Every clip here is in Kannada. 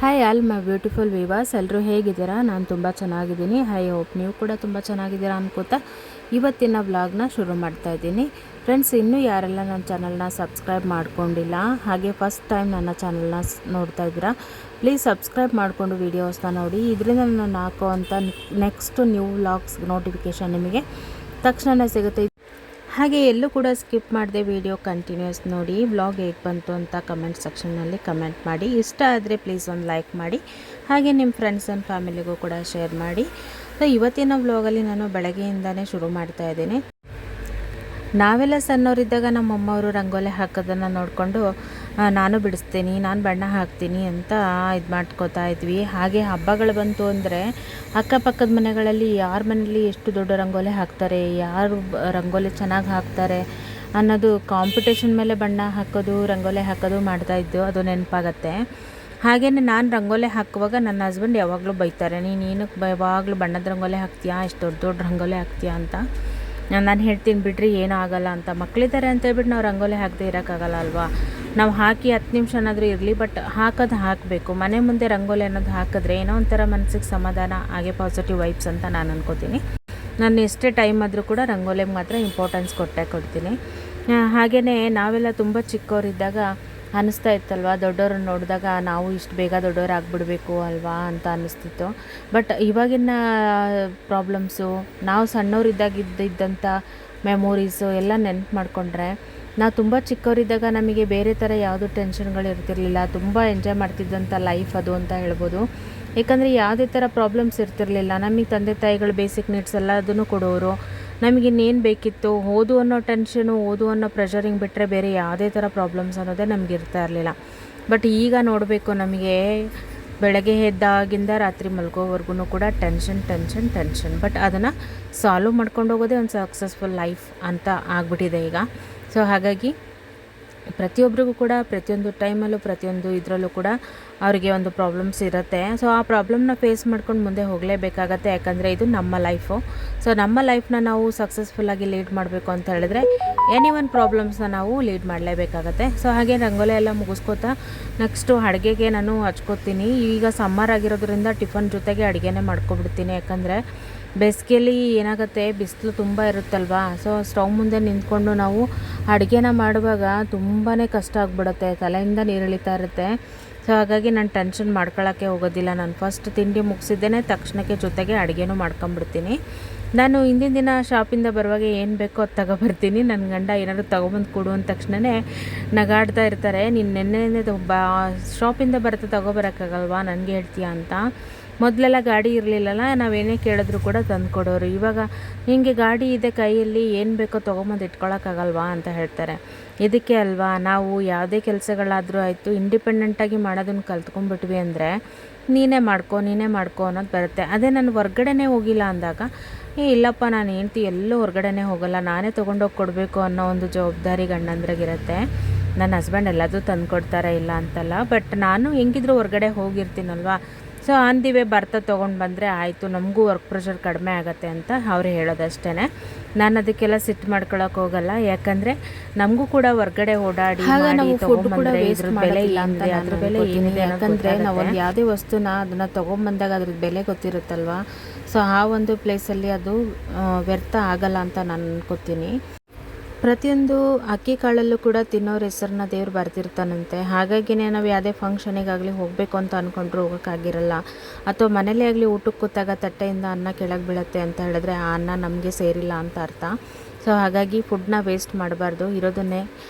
ಹಾಯ್ ಆಲ್ ಮೈ ಬ್ಯೂಟಿಫುಲ್ ವಿವಾಸ್, ಎಲ್ಲರೂ ಹೇಗಿದ್ದೀರಾ? ನಾನು ತುಂಬ ಚೆನ್ನಾಗಿದ್ದೀನಿ. ಐ ಹೋಪ್ ನೀವು ಕೂಡ ತುಂಬ ಚೆನ್ನಾಗಿದ್ದೀರಾ ಅನ್ಕೋತಾ ಇವತ್ತಿನ ವ್ಲಾಗ್ನ ಶುರು ಮಾಡ್ತಾ ಇದ್ದೀನಿ. ಫ್ರೆಂಡ್ಸ್, ಇನ್ನೂ ಯಾರೆಲ್ಲ ನನ್ನ ಚಾನಲ್ನ ಸಬ್ಸ್ಕ್ರೈಬ್ ಮಾಡ್ಕೊಂಡಿಲ್ಲ, ಹಾಗೆ ಫಸ್ಟ್ ಟೈಮ್ ನನ್ನ ಚಾನಲ್ನ ನೋಡ್ತಾ ಇದ್ದೀರಾ, ಪ್ಲೀಸ್ ಸಬ್ಸ್ಕ್ರೈಬ್ ಮಾಡಿಕೊಂಡು ವೀಡಿಯೋಸ್ನ ನೋಡಿ. ಇದರಿಂದ ನಾನು ಹಾಕುವಂಥ ನೆಕ್ಸ್ಟ್ ನ್ಯೂ ವ್ಲಾಗ್ಸ್ ನೋಟಿಫಿಕೇಷನ್ ನಿಮಗೆ ತಕ್ಷಣ ಸಿಗುತ್ತೆ. ಹಾಗೆ ಎಲ್ಲೂ ಕೂಡ ಸ್ಕಿಪ್ ಮಾಡದೆ ವಿಡಿಯೋ ಕಂಟಿನ್ಯೂಸ್ ನೋಡಿ. ವ್ಲಾಗ್ ಹೇಗೆ ಬಂತು ಅಂತ ಕಮೆಂಟ್ ಸೆಕ್ಷನ್ನಲ್ಲಿ ಕಮೆಂಟ್ ಮಾಡಿ. ಇಷ್ಟ ಆದರೆ ಪ್ಲೀಸ್ ಒಂದು ಲೈಕ್ ಮಾಡಿ, ಹಾಗೆ ನಿಮ್ಮ ಫ್ರೆಂಡ್ಸ್ ಆ್ಯಂಡ್ ಫ್ಯಾಮಿಲಿಗೂ ಕೂಡ ಶೇರ್ ಮಾಡಿ. ಸೊ ಇವತ್ತಿನ ವ್ಲಾಗಲ್ಲಿ ನಾನು ಬೆಳಗ್ಗೆಯಿಂದನೇ ಶುರು ಮಾಡ್ತಾ ಇದ್ದೀನಿ. ನಾವೆಲ್ಲ ಸಣ್ಣವರಿದ್ದಾಗ ನಮ್ಮಮ್ಮವರು ರಂಗೋಲಿ ಹಾಕೋದನ್ನು ನೋಡಿಕೊಂಡು ನಾನು ಬಿಡಿಸ್ತೀನಿ, ನಾನು ಬಣ್ಣ ಹಾಕ್ತೀನಿ ಅಂತ ಇದು ಮಾಡ್ಕೋತಾ ಇದ್ವಿ. ಹಾಗೆ ಹಬ್ಬಗಳು ಬಂತು ಅಂದರೆ ಅಕ್ಕಪಕ್ಕದ ಮನೆಗಳಲ್ಲಿ ಯಾರ ಮನೇಲಿ ಎಷ್ಟು ದೊಡ್ಡ ರಂಗೋಲಿ ಹಾಕ್ತಾರೆ, ಯಾರು ರಂಗೋಲಿ ಚೆನ್ನಾಗಿ ಹಾಕ್ತಾರೆ ಅನ್ನೋದು ಕಾಂಪಿಟೇಷನ್ ಮೇಲೆ ಬಣ್ಣ ಹಾಕೋದು, ರಂಗೋಲಿ ಹಾಕೋದು ಮಾಡ್ತಾಯಿದ್ದು, ಅದು ನೆನಪಾಗತ್ತೆ. ಹಾಗೆಯೇ ನಾನು ರಂಗೋಲಿ ಹಾಕುವಾಗ ನನ್ನ ಹಸ್ಬೆಂಡ್ ಯಾವಾಗಲೂ ಬೈತಾರೆ, ನೀನು ಯಾವಾಗಲೂ ಬಣ್ಣದ ರಂಗೋಲಿ ಹಾಕ್ತೀಯಾ, ಇಷ್ಟು ದೊಡ್ಡ ದೊಡ್ಡ ರಂಗೋಲಿ ಹಾಕ್ತೀಯಾ ಅಂತ. ನಾನು ಹೇಳ್ತೀನಿ ಬಿಡ್ರಿ, ಏನೂ ಆಗೋಲ್ಲ ಅಂತ. ಮಕ್ಕಳಿದ್ದಾರೆ ಅಂತೇಳ್ಬಿಟ್ಟು ನಾವು ರಂಗೋಲಿ ಹಾಕದೆ ಇರೋಕ್ಕಾಗಲ್ಲ ಅಲ್ವಾ. ನಾವು ಹಾಕಿ 10 ನಿಮಿಷನಾದರೂ ಇರಲಿ, ಬಟ್ ಹಾಕಬೇಕು. ಮನೆ ಮುಂದೆ ರಂಗೋಲಿ ಅನ್ನೋದು ಹಾಕಿದ್ರೆ ಏನೋ ಒಂಥರ ಮನಸ್ಸಿಗೆ ಸಮಾಧಾನ, ಹಾಗೆ ಪಾಸಿಟಿವ್ ವೈಬ್ಸ್ ಅಂತ ನಾನು ಅನ್ಕೋತೀನಿ. ನಾನು ಎಷ್ಟೇ ಟೈಮ್ ಆದರೂ ಕೂಡ ರಂಗೋಲಿಗೆ ಮಾತ್ರ ಇಂಪಾರ್ಟೆನ್ಸ್ ಕೊಡ್ತೀನಿ. ಹಾಗೆಯೇ ನಾವೆಲ್ಲ ತುಂಬ ಚಿಕ್ಕವರಿದ್ದಾಗ ಅನ್ನಿಸ್ತಾ ಇತ್ತಲ್ವ, ದೊಡ್ಡವ್ರನ್ನ ನೋಡಿದಾಗ ನಾವು ಇಷ್ಟು ಬೇಗ ದೊಡ್ಡವ್ರು ಆಗಿಬಿಡ್ಬೇಕು ಅಲ್ವಾ ಅಂತ ಅನ್ನಿಸ್ತಿತ್ತು. ಬಟ್ ಇವಾಗಿನ ಪ್ರಾಬ್ಲಮ್ಸು, ನಾವು ಸಣ್ಣವರಿದ್ದಾಗಿದ್ದಂಥ ಮೆಮೊರೀಸು ಎಲ್ಲ ನೆನಪು ಮಾಡಿಕೊಂಡ್ರೆ, ನಾವು ತುಂಬ ಚಿಕ್ಕವರಿದ್ದಾಗ ನಮಗೆ ಬೇರೆ ಥರ ಯಾವುದೂ ಟೆನ್ಷನ್ಗಳು ಇರ್ತಿರ್ಲಿಲ್ಲ. ತುಂಬ ಎಂಜಾಯ್ ಮಾಡ್ತಿದ್ದಂಥ ಲೈಫ್ ಅದು ಅಂತ ಹೇಳ್ಬೋದು. ಏಕೆಂದರೆ ಯಾವುದೇ ಥರ ಪ್ರಾಬ್ಲಮ್ಸ್ ಇರ್ತಿರಲಿಲ್ಲ. ನಮಗೆ ತಂದೆ ತಾಯಿಗಳು ಬೇಸಿಕ್ ನೀಡ್ಸ್ ಎಲ್ಲ ಅದನ್ನು ಕೊಡೋರು. ನಮಗಿನ್ನೇನು ಬೇಕಿತ್ತು, ಓದು ಅನ್ನೋ ಟೆನ್ಷನು, ಓದು ಅನ್ನೋ ಪ್ರೆಷರಿಂಗ್ ಬಿಟ್ಟರೆ ಬೇರೆ ಯಾವುದೇ ಥರ ಪ್ರಾಬ್ಲಮ್ಸ್ ಅನ್ನೋದೇ ನಮ್ಗೆ ಇರ್ತಾ ಇರಲಿಲ್ಲ. ಬಟ್ ಈಗ ನೋಡಬೇಕು, ನಮಗೆ ಬೆಳಗ್ಗೆ ಎದ್ದಾಗಿಂದ ರಾತ್ರಿ ಮಲ್ಗೋವರೆಗೂ ಕೂಡ ಟೆನ್ಷನ್. ಬಟ್ ಅದನ್ನು ಸಾಲ್ವ್ ಮಾಡ್ಕೊಂಡು ಹೋಗೋದೇ ಒಂದು ಸಕ್ಸಸ್ಫುಲ್ ಲೈಫ್ ಅಂತ ಆಗ್ಬಿಟ್ಟಿದೆ ಈಗ. ಸೊ ಹಾಗಾಗಿ ಪ್ರತಿಯೊಬ್ಬರಿಗೂ ಕೂಡ ಪ್ರತಿಯೊಂದು ಟೈಮಲ್ಲೂ ಪ್ರತಿಯೊಂದು ಇದರಲ್ಲೂ ಕೂಡ ಅವರಿಗೆ ಒಂದು ಪ್ರಾಬ್ಲಮ್ಸ್ ಇರುತ್ತೆ. ಸೊ ಆ ಪ್ರಾಬ್ಲಮ್ನ ಫೇಸ್ ಮಾಡ್ಕೊಂಡು ಮುಂದೆ ಹೋಗಲೇಬೇಕಾಗತ್ತೆ, ಯಾಕಂದರೆ ಇದು ನಮ್ಮ ಲೈಫು. ಸೊ ನಮ್ಮ ಲೈಫ್ನ ನಾವು ಸಕ್ಸಸ್ಫುಲ್ಲಾಗಿ ಲೀಡ್ ಮಾಡಬೇಕು ಅಂತ ಹೇಳಿದ್ರೆ ಎನಿ ಒನ್ ಪ್ರಾಬ್ಲಮ್ಸ್ನ ನಾವು ಲೀಡ್ ಮಾಡಲೇಬೇಕಾಗತ್ತೆ. ಸೊ ಹಾಗೆ ರಂಗೋಲಿ ಎಲ್ಲ ಮುಗಿಸ್ಕೋತಾ ನೆಕ್ಸ್ಟು ಅಡುಗೆಗೆ ನಾನು ಹಚ್ಕೋತೀನಿ. ಈಗ ಸಮ್ಮರ್ ಆಗಿರೋದ್ರಿಂದ ಟಿಫನ್ ಜೊತೆಗೆ ಅಡುಗೆನೇ ಮಾಡ್ಕೊಬಿಡ್ತೀನಿ. ಯಾಕಂದರೆ ಬೇಸಿಗೆಯಲ್ಲಿ ಏನಾಗುತ್ತೆ, ಬಿಸಿಲು ತುಂಬ ಇರುತ್ತಲ್ವಾ. ಸೊ ಸ್ಟವ್ ಮುಂದೆ ನಿಂತ್ಕೊಂಡು ನಾವು ಅಡುಗೆನ ಮಾಡುವಾಗ ತುಂಬಾ ಕಷ್ಟ ಆಗಿಬಿಡುತ್ತೆ, ತಲೆಯಿಂದ ನೀರು ಇಳಿತಾ ಇರುತ್ತೆ. ಸೊ ಹಾಗಾಗಿ ನಾನು ಟೆನ್ಷನ್ ಮಾಡ್ಕೊಳ್ಳೋಕ್ಕೆ ಹೋಗೋದಿಲ್ಲ. ನಾನು ಫಸ್ಟ್ ತಿಂಡಿ ಮುಗಿಸಿದ್ದೇನೆ ತಕ್ಷಣಕ್ಕೆ ಜೊತೆಗೆ ಅಡುಗೆನೂ ಮಾಡ್ಕೊಂಬಿಡ್ತೀನಿ. ನಾನು ಹಿಂದಿನ ದಿನ ಶಾಪಿಂದ ಬರುವಾಗ ಏನು ಬೇಕೋ ಅದು ತಗೊಬರ್ತೀನಿ. ನನ್ನ ಗಂಡ ಏನಾದರೂ ತೊಗೊಬಂದು ಕೊಡು ಅಂದ ತಕ್ಷಣವೇ ನಗಾಡ್ತಾ ಇರ್ತಾರೆ, ನೀನು ನೆನ್ನೆ ಶಾಪಿಂದ ಬರುತ್ತೆ ತೊಗೊಬರೋಕ್ಕಾಗಲ್ವಾ, ನನಗೆ ಹೇಳ್ತೀಯಾ ಅಂತ. ಮೊದಲೆಲ್ಲ ಗಾಡಿ ಇರಲಿಲ್ಲಲ್ಲ, ನಾವೇನೇ ಕೇಳಿದ್ರು ಕೂಡ ತಂದು ಕೊಡೋರು. ಇವಾಗ ಹಿಂಗೆ ಗಾಡಿ ಇದೆ ಕೈಯಲ್ಲಿ, ಏನು ಬೇಕೋ ತೊಗೊಂಬಂದು ಇಟ್ಕೊಳ್ಳೋಕ್ಕಾಗಲ್ವಾ ಅಂತ ಹೇಳ್ತಾರೆ. ಇದಕ್ಕೆ ಅಲ್ವಾ ನಾವು ಯಾವುದೇ ಕೆಲಸಗಳಾದರೂ ಆಯಿತು ಇಂಡಿಪೆಂಡೆಂಟಾಗಿ ಮಾಡೋದನ್ನು ಕಲ್ತ್ಕೊಂಡ್ಬಿಟ್ವಿ ಅಂದರೆ ನೀನೇ ಮಾಡ್ಕೊ ಅನ್ನೋದು ಬರುತ್ತೆ. ಅದೇ ನಾನು ಹೊರ್ಗಡೆನೇ ಹೋಗಿಲ್ಲ ಅಂದಾಗ, ಇಲ್ಲಪ್ಪ ನಾನು ಹೆಂಡ್ತಿ ಎಲ್ಲೂ ಹೊರಗಡೆನೇ ಹೋಗಲ್ಲ, ನಾನೇ ತೊಗೊಂಡೋಗಿ ಕೊಡಬೇಕು ಅನ್ನೋ ಒಂದು ಜವಾಬ್ದಾರಿ ಗಂಡಂದ್ರಾಗಿರುತ್ತೆ. ನನ್ನ ಹಸ್ಬೆಂಡ್ ಎಲ್ಲದೂ ತಂದು ಕೊಡ್ತಾರೆ, ಇಲ್ಲ ಅಂತಲ್ಲ. ಬಟ್ ನಾನು ಹೆಂಗಿದ್ರು ಹೊರಗಡೆ ಹೋಗಿರ್ತೀನಲ್ವ. ಸೊ ಆನ್ ದಿ ವೇ ಬರ್ತಾ ತೊಗೊಂಡು ಬಂದರೆ ಆಯಿತು, ನಮಗೂ ವರ್ಕ್ ಪ್ರೆಷರ್ ಕಡಿಮೆ ಆಗುತ್ತೆ ಅಂತ ಅವರು ಹೇಳೋದಷ್ಟೇ. ನಾನು ಅದಕ್ಕೆಲ್ಲ ಸಿಟ್ಟು ಮಾಡ್ಕೊಳಕ್ಕೆ ಹೋಗಲ್ಲ, ಯಾಕಂದರೆ ನಮಗೂ ಕೂಡ ಹೊರ್ಗಡೆ ಓಡಾಡಿ ತೊಗೊಂಡ್ಬಂದರೆ ಇದ್ರ ಬೆಲೆ ಇಲ್ಲ ಅಂತ, ಅದ್ರ ಬೆಲೆ ಏನಿದೆ, ಯಾಕಂದರೆ ನಾವು ಒಂದು ಯಾವುದೇ ವಸ್ತುನ ಅದನ್ನು ತೊಗೊಂಬಂದಾಗ ಅದ್ರದ್ದು ಬೆಲೆ ಗೊತ್ತಿರುತ್ತಲ್ವ. ಸೊ ಆ ಒಂದು ಪ್ಲೇಸಲ್ಲಿ ಅದು ವ್ಯರ್ಥ ಆಗಲ್ಲ ಅಂತ ನಾನು ಅನ್ಕೋತೀನಿ. ಪ್ರತಿಯೊಂದು ಅಕ್ಕಿ ಕಾಳಲ್ಲೂ ಕೂಡ ತಿನ್ನೋರ ಹೆಸರನ್ನ ದೇವ್ರು ಬರ್ತಿರ್ತಾನಂತೆ. ಹಾಗಾಗಿನೇ ನಾವು ಯಾವುದೇ ಫಂಕ್ಷನಿಗಾಗಲಿ ಹೋಗಬೇಕು ಅಂತ ಅಂದ್ಕೊಂಡ್ರು ಹೋಗೋಕ್ಕಾಗಿರಲ್ಲ. ಅಥವಾ ಮನೇಲೇ ಆಗಲಿ ಊಟಕ್ಕೆ ಕೂತಾಗ ತಟ್ಟೆಯಿಂದ ಅನ್ನ ಕೆಳಗೆ ಬೀಳುತ್ತೆ ಅಂತ ಹೇಳಿದ್ರೆ ಆ ಅನ್ನ ನಮಗೆ ಸೇರಿಲ್ಲ ಅಂತ ಅರ್ಥ. ಸೊ ಹಾಗಾಗಿ ಫುಡ್ನ ವೇಸ್ಟ್ ಮಾಡಬಾರ್ದು. ಇರೋದನ್ನೇ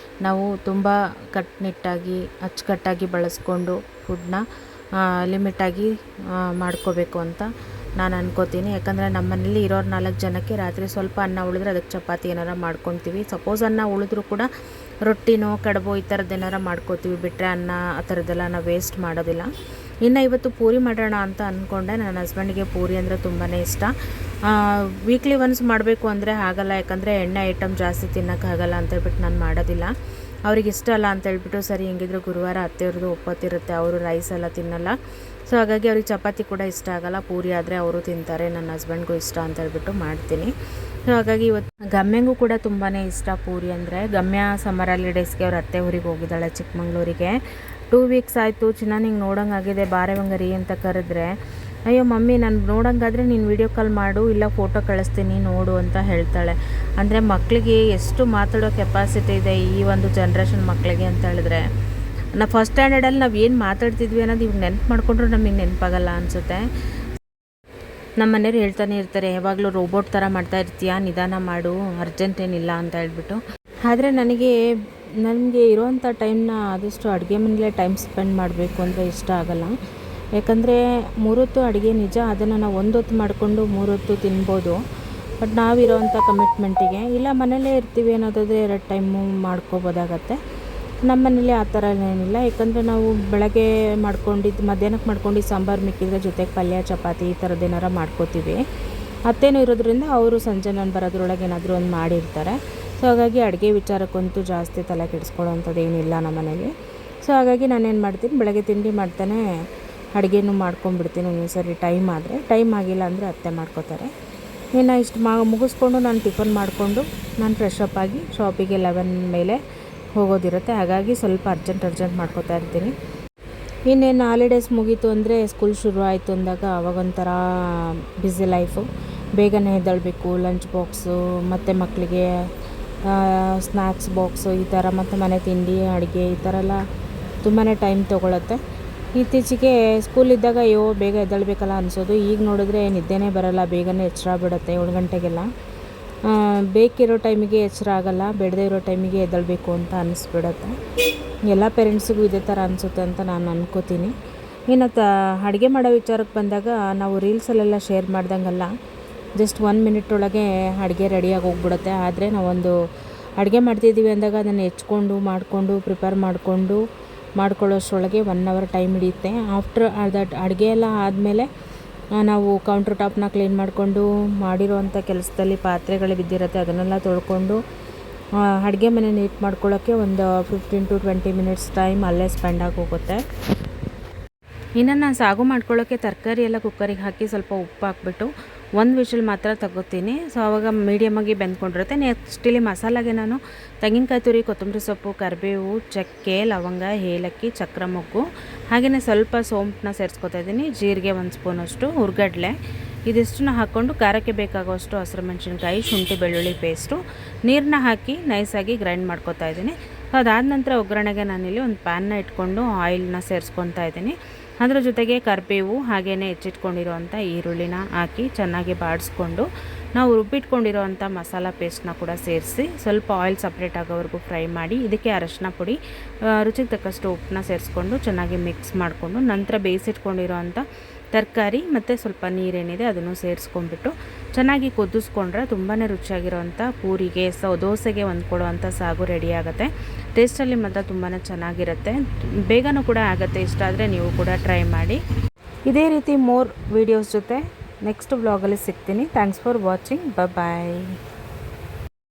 ನಾವು ತುಂಬ ಕಟ್ಟುನಿಟ್ಟಾಗಿ ಅಚ್ಚುಕಟ್ಟಾಗಿ ಬಳಸ್ಕೊಂಡು ಫುಡ್ನ ಲಿಮಿಟಾಗಿ ಮಾಡ್ಕೋಬೇಕು ಅಂತ ನಾನು ಅನ್ಕೋತೀನಿ. ಯಾಕಂದರೆ ನಮ್ಮ ಮನೇಲಿ ಇರೋರು 4 ಜನಕ್ಕೆ ರಾತ್ರಿ ಸ್ವಲ್ಪ ಅನ್ನ ಉಳಿದ್ರೆ ಅದಕ್ಕೆ ಚಪಾತಿ ಏನಾರ ಮಾಡ್ಕೊತೀವಿ. ಸಪೋಸ್ ಅನ್ನ ಉಳಿದ್ರೂ ಕೂಡ ರೊಟ್ಟಿನೋ ಕಡುಬು ಈ ಥರದ್ದು ಏನಾರ ಮಾಡ್ಕೋತೀವಿ, ಬಿಟ್ಟರೆ ಅನ್ನ ಆ ಥರದ್ದೆಲ್ಲ ನಾವು ವೇಸ್ಟ್ ಮಾಡೋದಿಲ್ಲ. ಇನ್ನು ಇವತ್ತು ಪೂರಿ ಮಾಡೋಣ ಅಂತ ಅಂದ್ಕೊಂಡೆ. ನನ್ನ ಹಸ್ಬೆಂಡಿಗೆ ಪೂರಿ ಅಂದರೆ ತುಂಬಾ ಇಷ್ಟ. ವೀಕ್ಲಿ ಒನ್ಸ್ ಮಾಡಬೇಕು ಅಂದರೆ ಆಗಲ್ಲ, ಯಾಕಂದರೆ ಎಣ್ಣೆ ಐಟಮ್ ಜಾಸ್ತಿ ತಿನ್ನೋಕ್ಕಾಗಲ್ಲ ಅಂತೇಳ್ಬಿಟ್ಟು ನಾನು ಮಾಡೋದಿಲ್ಲ. ಅವ್ರಿಗೆ ಇಷ್ಟ ಅಲ್ಲ ಅಂತೇಳ್ಬಿಟ್ಟು, ಸರಿ ಹೆಂಗಿದ್ರು ಗುರುವಾರ ಅತ್ತೆಯವ್ರದ್ದು ಒಪ್ಪತ್ತಿರುತ್ತೆ, ಅವರು ರೈಸ್ ಎಲ್ಲ ತಿನ್ನಲ್ಲ. ಸೊ ಹಾಗಾಗಿ ಅವ್ರಿಗೆ ಚಪಾತಿ ಕೂಡ ಇಷ್ಟ ಆಗಲ್ಲ, ಪೂರಿ ಆದರೆ ಅವರು ತಿಂತಾರೆ, ನನ್ನ ಹಸ್ಬೆಂಡ್ಗೂ ಇಷ್ಟ ಅಂತ ಹೇಳ್ಬಿಟ್ಟು ಮಾಡ್ತೀನಿ. ಸೊ ಹಾಗಾಗಿ ಇವತ್ತು ಗಮ್ಯಂಗೂ ಕೂಡ ತುಂಬಾ ಇಷ್ಟ ಪೂರಿ ಅಂದರೆ. ಗಮ್ಯ ಸಮ್ಮರ್ ಹಾಲಿಡೇಸ್ಗೆ ಅವ್ರ ಅತ್ತೆ ಊರಿಗೆ ಹೋಗಿದ್ದಾಳೆ ಚಿಕ್ಕಮಂಗ್ಳೂರಿಗೆ. 2 ವೀಕ್ಸ್ ಆಯಿತು ಚಿನ್ನ ನಿಂಗೆ ನೋಡೋಂಗಾಗಿದೆ ಬಾರೆ ಬಂಗಾರಿ ಅಂತ ಕರೆದ್ರೆ, ಅಯ್ಯೋ ಮಮ್ಮಿ ನಾನು ನೋಡೋಂಗಾದರೆ ನೀನು ವೀಡಿಯೋ ಕಾಲ್ ಮಾಡು, ಇಲ್ಲ ಫೋಟೋ ಕಳಿಸ್ತೀನಿ ನೋಡು ಅಂತ ಹೇಳ್ತಾಳೆ. ಅಂದರೆ ಮಕ್ಕಳಿಗೆ ಎಷ್ಟು ಮಾತಾಡೋ ಕೆಪಾಸಿಟಿ ಇದೆ ಈ ಒಂದು ಜನ್ರೇಷನ್ ಮಕ್ಕಳಿಗೆ ಅಂತ ಹೇಳಿದ್ರೆ. ನಾವು ಫಸ್ಟ್ ಸ್ಟ್ಯಾಂಡರ್ಡಲ್ಲಿ ನಾವು ಏನು ಮಾತಾಡ್ತಿದ್ವಿ ಅನ್ನೋದು ಇವಾಗ ನೆನಪು ಮಾಡಿಕೊಂಡ್ರು ನಮಗೆ ನೆನಪಾಗಲ್ಲ ಅನಿಸುತ್ತೆ. ನಮ್ಮ ಮನೆಯವ್ರು ಹೇಳ್ತಾನೆ ಇರ್ತಾರೆ, ಯಾವಾಗಲೂ ರೋಬೋಟ್ ಥರ ಮಾಡ್ತಾ ಇರ್ತೀಯಾ, ನಿಧಾನ ಮಾಡು, ಅರ್ಜೆಂಟ್ ಏನಿಲ್ಲ ಅಂತ ಹೇಳ್ಬಿಟ್ಟು. ಆದರೆ ನನಗೆ ಇರೋವಂಥ ಟೈಮ್ನ ಆದಷ್ಟು ಅಡುಗೆ ಮನೇಲೇ ಟೈಮ್ ಸ್ಪೆಂಡ್ ಮಾಡಬೇಕು ಅಂದರೆ ಇಷ್ಟ ಆಗಲ್ಲ. ಯಾಕಂದರೆ 3 ಹೊತ್ತು ಅಡುಗೆ ನಿಜ, ಅದನ್ನು ನಾವು 1 ಹೊತ್ತು ಮಾಡಿಕೊಂಡು 3 ಹೊತ್ತು ತಿನ್ಬೋದು. ಬಟ್ ನಾವಿರೋವಂಥ ಕಮಿಟ್ಮೆಂಟಿಗೆ ಇಲ್ಲ ಮನೇಲೇ ಇರ್ತೀವಿ ಅನ್ನೋದಾದರೆ 2 ಟೈಮು ಮಾಡ್ಕೋಬೋದಾಗತ್ತೆ. ನಮ್ಮ ಮನೇಲಿ ಆ ಥರ ಏನಿಲ್ಲ. ಯಾಕಂದರೆ ನಾವು ಬೆಳಗ್ಗೆ ಮಾಡ್ಕೊಂಡಿದ್ದು ಮಧ್ಯಾಹ್ನಕ್ಕೆ ಮಾಡ್ಕೊಂಡು ಸಾಂಬಾರು ಮಿಕ್ಕಿದ್ರೆ ಜೊತೆಗೆ ಪಲ್ಯ ಚಪಾತಿ ಈ ಥರದ್ದು ಏನಾರ ಮಾಡ್ಕೋತೀವಿ. ಅತ್ತೇನೂ ಇರೋದ್ರಿಂದ ಅವರು ಸಂಜೆ ನಾನು ಬರೋದ್ರೊಳಗೆ ಏನಾದರೂ ಒಂದು ಮಾಡಿರ್ತಾರೆ. ಸೊ ಹಾಗಾಗಿ ಅಡುಗೆ ವಿಚಾರಕ್ಕಂತೂ ಜಾಸ್ತಿ ತಲೆ ಕೆಡಿಸ್ಕೊಳ್ಳೋವಂಥದ್ದು ಏನಿಲ್ಲ ನಮ್ಮ ಮನೇಲಿ. ಸೊ ಹಾಗಾಗಿ ನಾನೇನು ಮಾಡ್ತೀನಿ, ಬೆಳಗ್ಗೆ ತಿಂಡಿ ಮಾಡ್ತಾನೆ ಅಡುಗೆನೂ ಮಾಡ್ಕೊಂಬಿಡ್ತೀನಿ. ಒಂದೊಂದ್ಸರಿ ಟೈಮ್ ಆಗಿಲ್ಲ ಅಂದರೆ ಅತ್ತೆ ಮಾಡ್ಕೋತಾರೆ. ಇನ್ನು ಇಷ್ಟು ಮುಗಿಸ್ಕೊಂಡು ನಾನು ಟಿಫನ್ ಮಾಡಿಕೊಂಡು ನಾನು ಫ್ರೆಶ್ ಅಪ್ ಆಗಿ ಶಾಪಿಗೆ 11 ಮೇಲೆ ಹೋಗೋದಿರುತ್ತೆ. ಹಾಗಾಗಿ ಸ್ವಲ್ಪ ಅರ್ಜೆಂಟ್ ಮಾಡ್ಕೋತಾ ಇರ್ತೀನಿ. ಇನ್ನೇನು ಹಾಲಿಡೇಸ್ ಮುಗೀತು ಅಂದರೆ ಸ್ಕೂಲ್ ಶುರು ಆಯಿತು ಅಂದಾಗ ಅವಾಗೊಂಥರ ಬ್ಯುಸಿ ಲೈಫು. ಬೇಗನೆ ಎದ್ದೇಳಬೇಕು, ಲಂಚ್ ಬಾಕ್ಸು ಮತ್ತು ಮಕ್ಕಳಿಗೆ ಸ್ನ್ಯಾಕ್ಸ್ ಬಾಕ್ಸು ಈ ಥರ, ಮತ್ತು ಮನೆ ತಿಂಡಿ ಅಡುಗೆ ಈ ಥರ ಎಲ್ಲ ತುಂಬಾ ಟೈಮ್ ತೊಗೊಳುತ್ತೆ. ಇತ್ತೀಚೆಗೆ ಸ್ಕೂಲಿದ್ದಾಗ ಅಯ್ಯೋ ಬೇಗ ಎದ್ದೇಳಬೇಕಲ್ಲ ಅನಿಸೋದು. ಈಗ ನೋಡಿದ್ರೆ ನಿದ್ದೆನೇ ಬರೋಲ್ಲ, ಬೇಗನೆ ಎಚ್ಚರ ಬಿಡುತ್ತೆ 7 ಗಂಟೆಗೆಲ್ಲ. ಬೇಕಿರೋ ಟೈಮಿಗೆ ಎಚ್ಚರ ಆಗಲ್ಲ, ಬೇಡದೇ ಇರೋ ಟೈಮಿಗೆ ಎದ್ದೇಳಬೇಕು ಅಂತ ಅನ್ನಿಸ್ಬಿಡುತ್ತೆ. ಎಲ್ಲ ಪೇರೆಂಟ್ಸಿಗೂ ಇದೇ ಥರ ಅನಿಸುತ್ತೆ ಅಂತ ನಾನು ಅನ್ಕೋತೀನಿ. ಇನ್ನು ಅಡುಗೆ ಮಾಡೋ ವಿಚಾರಕ್ಕೆ ಬಂದಾಗ ನಾವು ರೀಲ್ಸಲ್ಲೆಲ್ಲ ಶೇರ್ ಮಾಡ್ದಂಗಲ್ಲ, ಜಸ್ಟ್ 1 ಮಿನಿಟ್ ಒಳಗೆ ಅಡುಗೆ ರೆಡಿಯಾಗಿ ಹೋಗ್ಬಿಡುತ್ತೆ. ಆದರೆ ನಾವೊಂದು ಅಡುಗೆ ಮಾಡ್ತಿದ್ದೀವಿ ಅಂದಾಗ ಅದನ್ನು ಹೆಚ್ಕೊಂಡು ಮಾಡಿಕೊಂಡು ಪ್ರಿಪೇರ್ ಮಾಡ್ಕೊಳ್ಳೋಷ್ಟರೊಳಗೆ 1 ಅವರ್ ಟೈಮ್ ಹಿಡಿಯುತ್ತೆ. ಆಫ್ಟರ್ ದಟ್ ಅಡುಗೆ ಎಲ್ಲ ಆದಮೇಲೆ ನಾವು ಕೌಂಟ್ರ್ ಟಾಪ್ನ ಕ್ಲೀನ್ ಮಾಡಿಕೊಂಡು ಮಾಡಿರೋವಂಥ ಕೆಲಸದಲ್ಲಿ ಪಾತ್ರೆಗಳು ಬಿದ್ದಿರುತ್ತೆ ಅದನ್ನೆಲ್ಲ ತೊಳ್ಕೊಂಡು ಅಡುಗೆ ಮನೆ ನೀಟ್ ಮಾಡ್ಕೊಳ್ಳೋಕ್ಕೆ ಒಂದು 15 to 20 ಮಿನಿಟ್ಸ್ ಟೈಮ್ ಅಲ್ಲೇ ಸ್ಪೆಂಡ್ ಆಗಿ ಹೋಗುತ್ತೆ. ಇನ್ನು ನಾನು ಸಾಗು ಮಾಡ್ಕೊಳ್ಳೋಕ್ಕೆ ತರಕಾರಿ ಎಲ್ಲ ಕುಕ್ಕರಿಗೆ ಹಾಕಿ ಸ್ವಲ್ಪ ಉಪ್ಪು ಹಾಕ್ಬಿಟ್ಟು 1 ವಿಷಲ್ ಮಾತ್ರ ತಗೋತೀನಿ. ಸೊ ಆವಾಗ ಮೀಡಿಯಮಾಗಿ ಬೆಂದ್ಕೊಂಡಿರುತ್ತೆ. ನೆಕ್ಸ್ಟ್ ಇಲ್ಲಿ ಮಸಾಲಾಗೆ ನಾನು ತೆಂಗಿನಕಾಯಿ ತುರಿ, ಕೊತ್ತಂಬರಿ ಸೊಪ್ಪು, ಕರಿಬೇವು, ಚಕ್ಕೆ, ಲವಂಗ, ಏಲಕ್ಕಿ, ಚಕ್ರ ಮೊಗ್ಗು, ಹಾಗೆಯೇ ಸ್ವಲ್ಪ ಸೋಂಪನ್ನ ಸೇರಿಸ್ಕೊತಾ ಇದ್ದೀನಿ. ಜೀರಿಗೆ 1 ಸ್ಪೂನಷ್ಟು, ಹುರ್ಗಡ್ಲೆ ಇದಿಷ್ಟನ್ನ ಹಾಕ್ಕೊಂಡು ಖಾರಕ್ಕೆ ಬೇಕಾಗುವಷ್ಟು ಹಸಿರು ಮೆಣಸಿನ್ಕಾಯಿ, ಶುಂಠಿ ಬೆಳ್ಳುಳ್ಳಿ ಪೇಸ್ಟು, ನೀರನ್ನ ಹಾಕಿ ನೈಸಾಗಿ ಗ್ರೈಂಡ್ ಮಾಡ್ಕೊತಾ ಇದ್ದೀನಿ. ಅದಾದ ನಂತರ ಒಗ್ಗರಣೆಗೆ ನಾನಿಲ್ಲಿ ಒಂದು ಪ್ಯಾನ್ನ ಇಟ್ಕೊಂಡು ಆಯಿಲ್ನ ಸೇರಿಸ್ಕೊತಾ ಇದ್ದೀನಿ. ಅದರ ಜೊತೆಗೆ ಕರಿಬೇವು ಹಾಗೆಯೇ ಹೆಚ್ಚಿಟ್ಕೊಂಡಿರೋವಂಥ ಈರುಳ್ಳಿನ ಹಾಕಿ ಚೆನ್ನಾಗಿ ಬಾಡಿಸ್ಕೊಂಡು ನಾವು ರುಬ್ಬಿಟ್ಕೊಂಡಿರೋವಂಥ ಮಸಾಲ ಪೇಸ್ಟ್ನ ಕೂಡ ಸೇರಿಸಿ ಸ್ವಲ್ಪ ಆಯಿಲ್ ಸಪ್ರೇಟ್ ಆಗೋವರೆಗೂ ಫ್ರೈ ಮಾಡಿ, ಇದಕ್ಕೆ ಅರಶಿನ ಪುಡಿ, ರುಚಿಗೆ ತಕ್ಕಷ್ಟು ಉಪ್ಪನ್ನ ಸೇರಿಸ್ಕೊಂಡು ಚೆನ್ನಾಗಿ ಮಿಕ್ಸ್ ಮಾಡಿಕೊಂಡು ನಂತರ ಬೇಯಿಸಿಟ್ಕೊಂಡಿರೋವಂಥ ತರಕಾರಿ ಮತ್ತು ಸ್ವಲ್ಪ ನೀರೇನಿದೆ ಅದನ್ನು ಸೇರಿಸ್ಕೊಂಡ್ಬಿಟ್ಟು ಚೆನ್ನಾಗಿ ಕುದಿಸ್ಕೊಂಡ್ರೆ ತುಂಬಾ ರುಚಿಯಾಗಿರೋವಂಥ ಪೂರಿಗೆ ದೋಸೆಗೆ ಹೊಂದ್ಕೊಳ್ಳೋವಂಥ ಸಾಗು ರೆಡಿ ಆಗುತ್ತೆ. ಟೇಸ್ಟಲ್ಲಿ ಮಾತ್ರ ತುಂಬಾ ಚೆನ್ನಾಗಿರುತ್ತೆ, ಬೇಗನೂ ಕೂಡ ಆಗುತ್ತೆ. ಇಷ್ಟ ಆದರೆ ನೀವು ಕೂಡ ಟ್ರೈ ಮಾಡಿ. ಇದೇ ರೀತಿ ಮೋರ್ ವೀಡಿಯೋಸ್ ಜೊತೆ ನೆಕ್ಸ್ಟ್ ವ್ಲಾಗಲ್ಲಿ ಸಿಗ್ತೀನಿ. Thanks for watching. ಬಾಯ್.